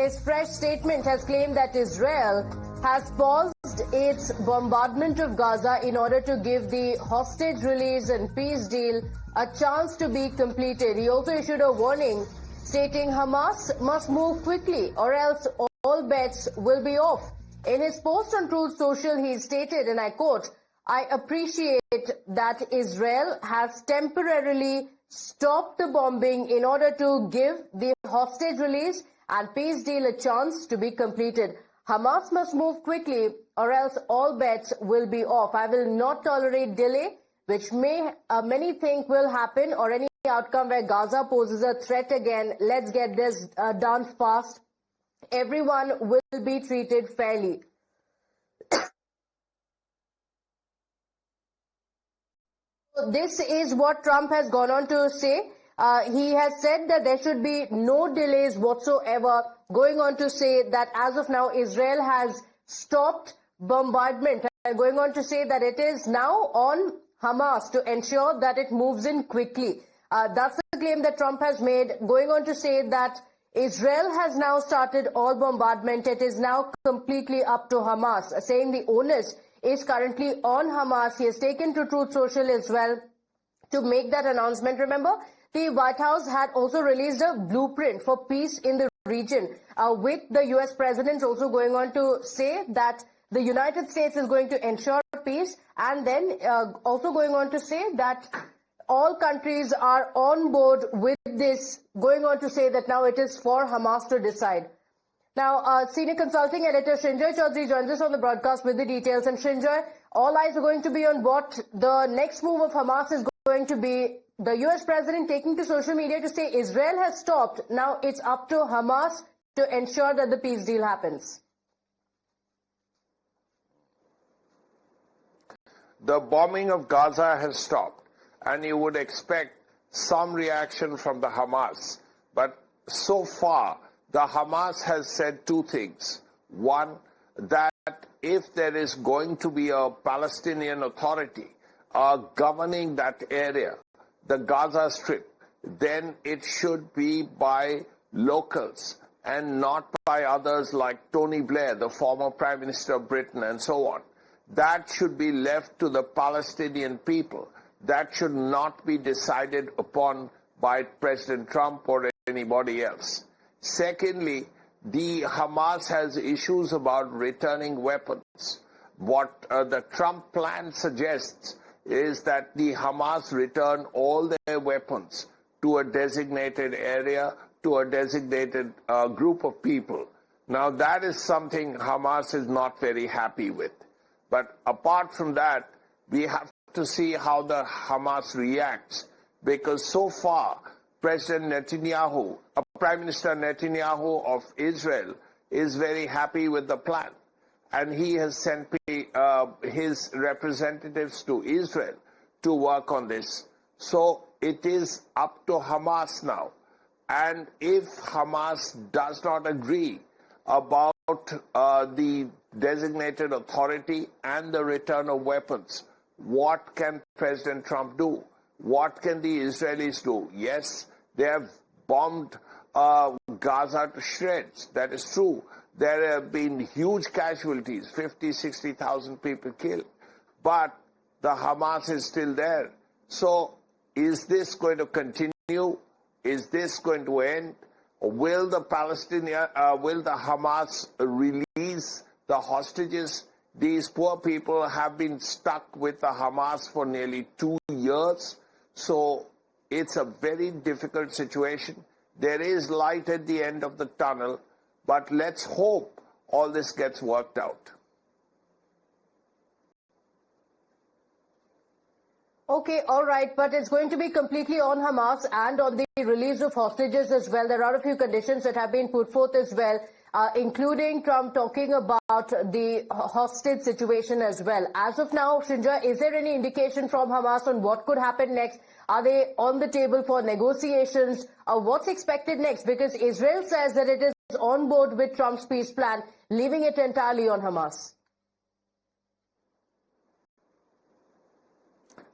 his fresh statement has claimed that Israel has paused its bombardment of Gaza in order to give the hostage release and peace deal a chance to be completed. He also issued a warning stating Hamas must move quickly or else all bets will be off. In his post on Truth Social, he stated, and I quote, "I appreciate that Israel has temporarily stopped the bombing in order to give the hostage release and peace deal a chance to be completed. Hamas must move quickly or else all bets will be off. I will not tolerate delay, which many think will happen, or any outcome where Gaza poses a threat again. Let's get this done fast. Everyone will be treated fairly." This is what Trump has gone on to say. He has said that there should be no delays whatsoever, going on to say that as of now, Israel has stopped bombardment, going on to say that it is now on Hamas to ensure that it moves in quickly. That's the claim that Trump has made, going on to say that Israel has now started all bombardment. It is now completely up to Hamas, saying the onus is currently on Hamas. He has taken to Truth Social as well to make that announcement. Remember, the White House had also released a blueprint for peace in the region, with the U.S. President also going on to say that the United States is going to ensure peace, and then also going on to say that all countries are on board with this, going on to say that now it is for Hamas to decide. Now, senior consulting editor Shinjoy Chaudhary joins us on the broadcast with the details. And Shinjoy, all eyes are going to be on what the next move of Hamas is going to be. The U.S. president taking to social media to say Israel has stopped. Now it's up to Hamas to ensure that the peace deal happens. The bombing of Gaza has stopped, and you would expect some reaction from the Hamas. But so far, the Hamas has said two things. One, that if there is going to be a Palestinian authority governing that area, the Gaza Strip, then it should be by locals and not by others like Tony Blair, the former Prime Minister of Britain, and so on. That should be left to the Palestinian people. That should not be decided upon by President Trump or anybody else. Secondly, the Hamas has issues about returning weapons. What the Trump plan suggests is that the Hamas return all their weapons to a designated area, to a designated group of people. Now, that is something Hamas is not very happy with. But apart from that, we have to see how the Hamas reacts, because so far, President Netanyahu, Prime Minister Netanyahu of Israel, is very happy with the plan. And he has sent his representatives to Israel to work on this. So it is up to Hamas now. And if Hamas does not agree about the designated authority and the return of weapons, what can President Trump do? What can the Israelis do? Yes, they have bombed Gaza to shreds. That is true. There have been huge casualties, 50, 60,000 people killed. But the Hamas is still there. So is this going to continue? Is this going to end? Will the Hamas release the hostages? These poor people have been stuck with the Hamas for nearly 2 years. So it's a very difficult situation. There is light at the end of the tunnel, but let's hope all this gets worked out. Okay, all right, but it's going to be completely on Hamas and on the release of hostages as well. There are a few conditions that have been put forth as well, including Trump talking about the hostage situation as well. As of now, Shinjoy, is there any indication from Hamas on what could happen next? Are they on the table for negotiations? What's expected next? Because Israel says that it is on board with Trump's peace plan, leaving it entirely on Hamas.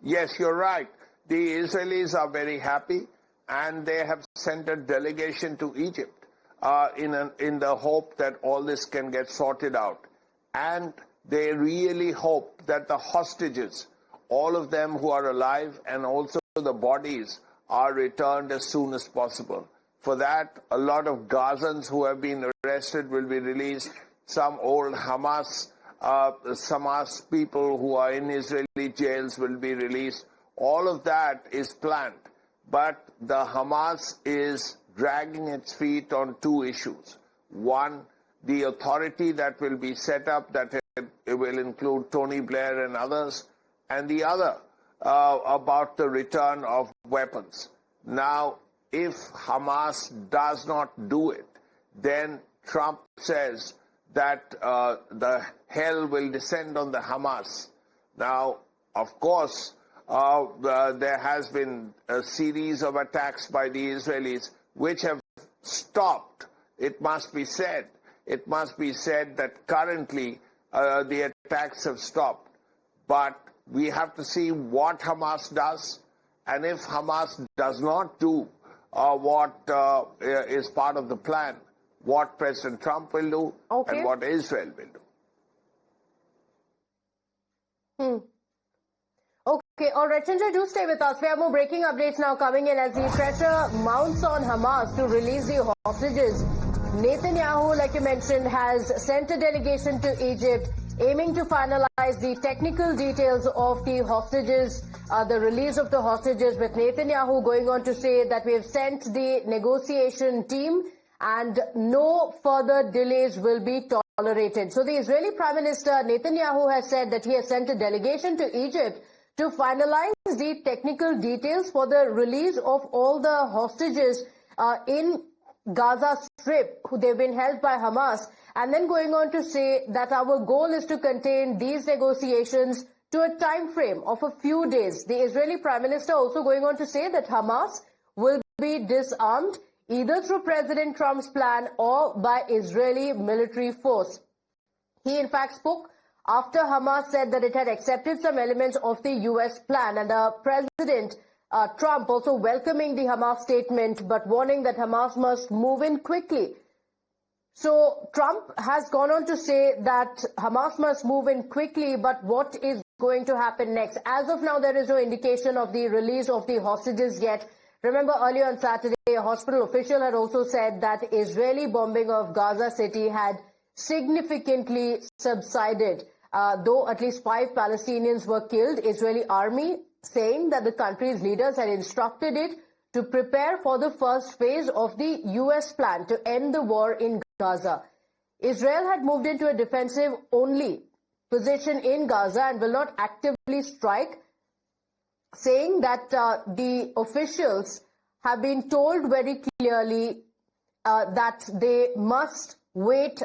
Yes, you're right. The Israelis are very happy, and they have sent a delegation to Egypt in the hope that all this can get sorted out. And they really hope that the hostages, all of them who are alive and also the bodies, are returned as soon as possible. For that, a lot of Gazans who have been arrested will be released. Some old Hamas people who are in Israeli jails will be released. All of that is planned. But the Hamas is dragging its feet on two issues. One, the authority that will be set up, that it will include Tony Blair and others, and the other about the return of weapons. Now, if Hamas does not do it, then Trump says that the hell will descend on the Hamas. Now, of course, there has been a series of attacks by the Israelis which have stopped. It must be said. It must be said that currently the attacks have stopped. But we have to see what Hamas does, and if Hamas does not do what is part of the plan, what President Trump will do and what Israel will do. Okay, all right, Chinja, do stay with us. We have more breaking updates now coming in as the pressure mounts on Hamas to release the hostages. Netanyahu, like you mentioned, has sent a delegation to Egypt aiming to finalize the technical details of the hostages, the release of the hostages, with Netanyahu going on to say that we have sent the negotiation team and no further delays will be tolerated. So the Israeli Prime Minister Netanyahu has said that he has sent a delegation to Egypt to finalize the technical details for the release of all the hostages in Gaza Strip, who they've been held by Hamas, and then going on to say that our goal is to contain these negotiations to a time frame of a few days. The Israeli Prime Minister also going on to say that Hamas will be disarmed either through President Trump's plan or by Israeli military force. He in fact spoke after Hamas said that it had accepted some elements of the U.S. plan, and President Trump also welcoming the Hamas statement but warning that Hamas must move in quickly. So Trump has gone on to say that Hamas must move in quickly, but what is going to happen next? As of now, there is no indication of the release of the hostages yet. Remember, earlier on Saturday, a hospital official had also said that Israeli bombing of Gaza City had significantly subsided. Though at least 5 Palestinians were killed, Israeli army saying that the country's leaders had instructed it to prepare for the first phase of the U.S. plan to end the war in Gaza. Israel had moved into a defensive-only position in Gaza and will not actively strike, saying that the officials have been told very clearly that they must wait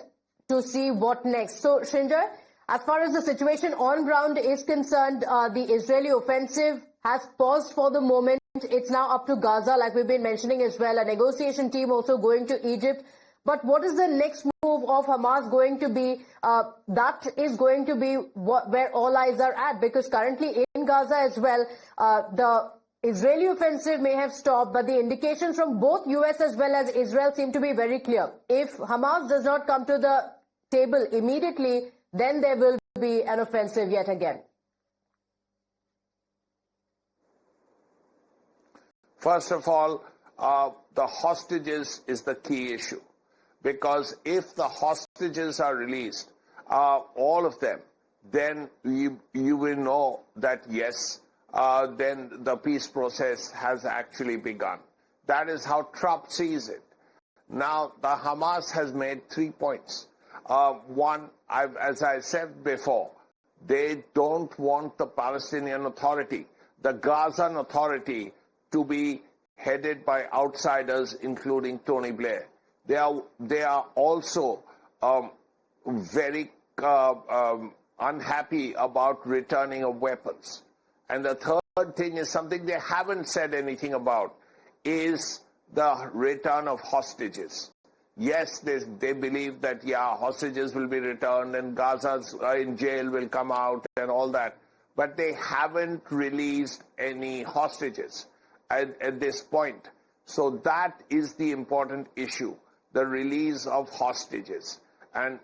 to see what next. So, Shinder, as far as the situation on ground is concerned, the Israeli offensive has paused for the moment. It's now up to Gaza, like we've been mentioning as well. A negotiation team also going to Egypt. But what is the next move of Hamas going to be? That is going to be where all eyes are at, because currently in Gaza as well, the Israeli offensive may have stopped, but the indications from both U.S. as well as Israel seem to be very clear. If Hamas does not come to the table immediately, then there will be an offensive yet again. First of all, the hostages is the key issue. Because if the hostages are released, all of them, then you will know that, yes, then the peace process has actually begun. That is how Trump sees it. Now, the Hamas has made 3 points. One, as I said before, they don't want the Palestinian Authority, the Gazan Authority, to be headed by outsiders, including Tony Blair. They are also very unhappy about returning of weapons. And the third thing is something they haven't said anything about, is the return of hostages. Yes, they believe that, yeah, hostages will be returned and Gaza's in jail will come out and all that. But they haven't released any hostages at this point. So that is the important issue. the release of hostages. And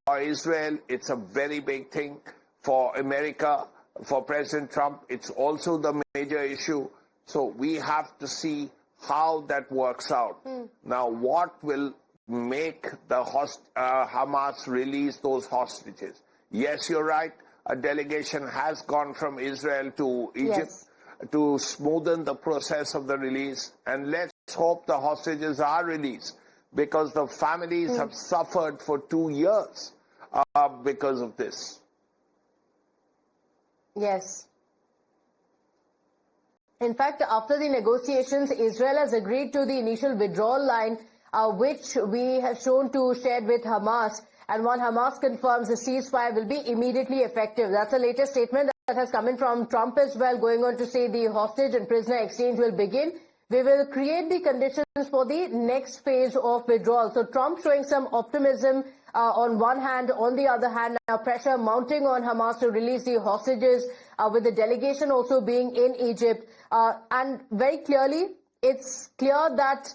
for Israel, it's a very big thing. For America, for President Trump, it's also the major issue. So we have to see how that works out. Now, what will make the Hamas release those hostages? Yes, you're right. A delegation has gone from Israel to Egypt to smoothen the process of the release. And let's hope the hostages are released, because the families have suffered for 2 years because of this. Yes. In fact, after the negotiations, Israel has agreed to the initial withdrawal line, which we have shown to shared with Hamas. And when Hamas confirms the ceasefire will be immediately effective. That's the latest statement that has come in from Trump as well, going on to say the hostage and prisoner exchange will begin. We will create the conditions for the next phase of withdrawal. So Trump showing some optimism on one hand. On the other hand, now pressure mounting on Hamas to release the hostages, with the delegation also being in Egypt. And very clearly, it's clear that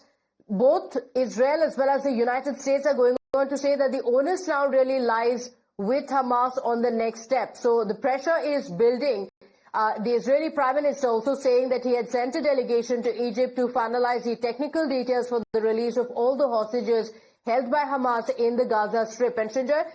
both Israel as well as the United States are going on to say that the onus now really lies with Hamas on the next step. So the pressure is building. The Israeli Prime Minister also saying that he had sent a delegation to Egypt to finalize the technical details for the release of all the hostages held by Hamas in the Gaza Strip. And Shinjar,